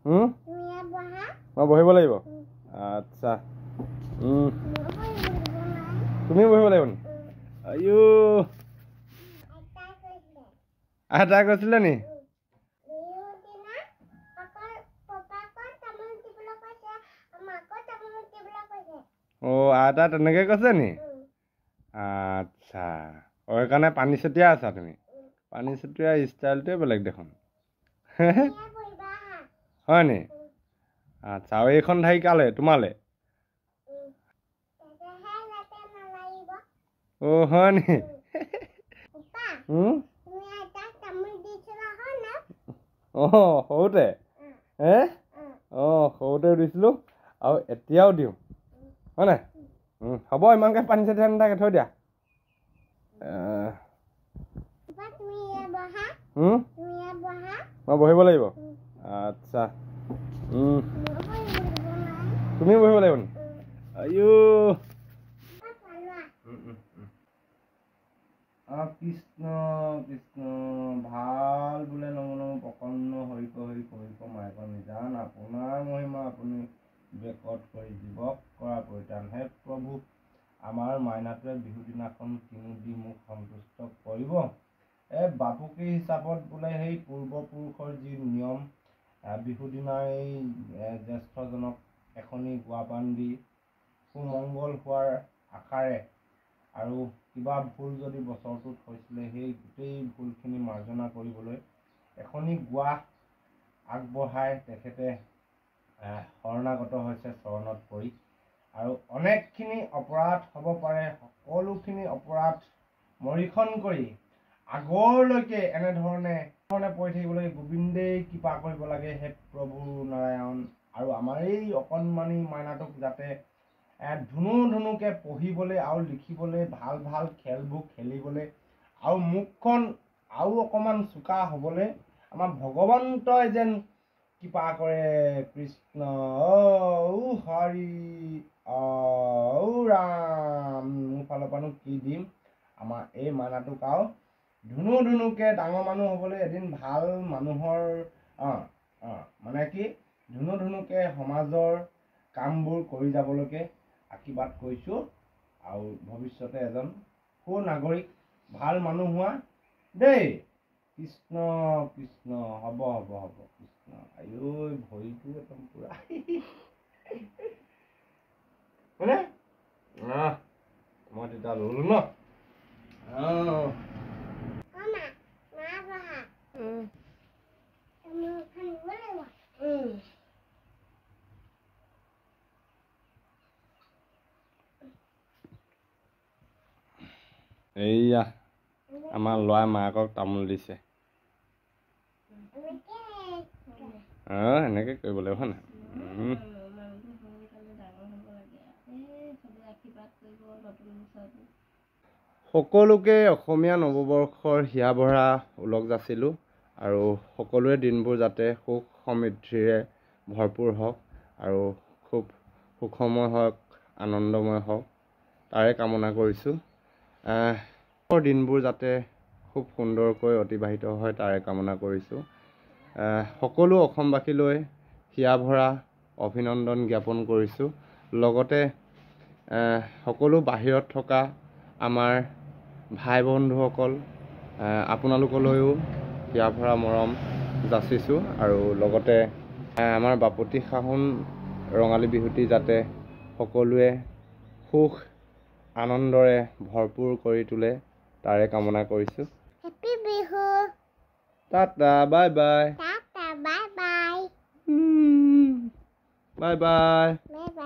মই বহিব লাগিব আচ্ছা তুমি বহিব লাগিব নি আইও আটা কৈছিলে নি ও আটা তেনেকৈ কৈছে নি আচ্ছা সেইকাৰণে পানী ছটিয়াই আছা তুমি পানী ছটিওৱা ষ্টাইলটোৱে বেলেগ দেখোন হয় নি আচ্ছা আৰু এইখন ঠাই কালে তোমালে অ হয় নি সৰুতে সৰুতে দিছিলোঁ আৰু এতিয়াও দিওঁ হয় নাই হ'ব ইমানকৈ পানী ছটিয়াই নাথাকে থৈ দিয়া মই বহিব লাগিব আচ্ছা তুমি বহিব লাগিব নি আইও কৃষ্ণ কৃষ্ণ ভাল বোলে নমো প্ৰসন্ন হৰিক হৰিক হৰিক মায়ক নিজান আপোনাৰ মহিমা আপুনি বেকত কৰি জীৱক কৰা পৰিত্ৰাণ হে প্ৰভু আমাৰ মাইনাটোৱে বিহু দিনাখন কিনো দি মোক সন্তুষ্ট কৰিব বাপুকী হিচাপত বোলে সেই পূৰ্বপুৰুষৰ যি নিয়ম বিহু দিনা এই জ্যেষ্ঠজনক এখনি গুৱাপান দি সুমংগল হোৱাৰ আশাৰে আৰু কিবা ভুল যদি বছৰটোত হৈছিলে সেই গোটেই ভুলখিনি মাৰ্জনা কৰিবলৈ এখনি গুৱা আগবঢ়াই তেখেতে শৰণাগত হৈছে চৰণত পৰি আৰু অনেকখিনি অপৰাধ হ'ব পাৰে সকলোখিনি অপৰাধ মৰিখন কৰি আগলৈকে এনেধৰণে পৰি থাকিবলৈ গোবিন্দেই কৃপা কৰিব লাগে হে প্ৰভু নাৰায়ণ আৰু আমাৰ এই অকণমানি মাইনাটোক যাতে ধুনু ধুনুকৈ পঢ়িবলৈ আৰু লিখিবলৈ ভাল ভাল খেলবোৰ খেলিবলৈ আৰু মুখখন আৰু অকণমান চোকা হ'বলৈ আমাৰ ভগৱন্তই যেন কৃপা কৰে কৃষ্ণ হৰি ৰাম মোৰ ফালৰ পৰানো কি দিম আমাৰ এই মাইনাটোক আৰু ধুনু ধুনুকৈ ডাঙৰ মানুহ হ'বলৈ এদিন ভাল মানুহৰ মানে কি ধুনু ধুনুকৈ সমাজৰ কামবোৰ কৰি যাবলৈকে আশীৰ্বাদ কৰিছোঁ আৰু ভৱিষ্যতে এজন সুনাগৰিক ভাল মানুহ হোৱা দেই কৃষ্ণ কৃষ্ণ হ'ব হ'ব হ'ব কৃষ্ণ আইঐ ভৰিটো একদম পুৰা হয়নে মই তেতিয়া ল'লো ন এইয়া আমাৰ ল'ৰাই মাকক তামোল দিছে এনেকৈ কৰিব লাগিব হয় নাই সকলোকে অসমীয়া নৱবৰ্ষৰ হিয়া ভৰা ওলগ যাচিলোঁ আৰু সকলোৰে দিনবোৰ যাতে সুখ সমৃদ্ধিৰে ভৰপূৰ হওক আৰু খুব সুখময় হওক আনন্দময় হওক তাৰে কামনা কৰিছোঁ দিনবোৰ যাতে খুব সুন্দৰকৈ অতিবাহিত হয় তাৰে কামনা কৰিছোঁ সকলো অসমবাসীলৈ হিয়া ভৰা অভিনন্দন জ্ঞাপন কৰিছোঁ লগতে সকলো বাহিৰত থকা আমাৰ ভাই বন্ধুসকল আপোনালোকলৈও হিয়া ভৰা মৰম যাচিছোঁ আৰু লগতে আমাৰ বাপতি সাহোন ৰঙালী বিহুটি যাতে সকলোৱে সুখ আনন্দৰে ভৰপূৰ কৰি তোলে তাৰে কামনা কৰিছোঁ happy Bihu tata bye bye tata bye bye bye bye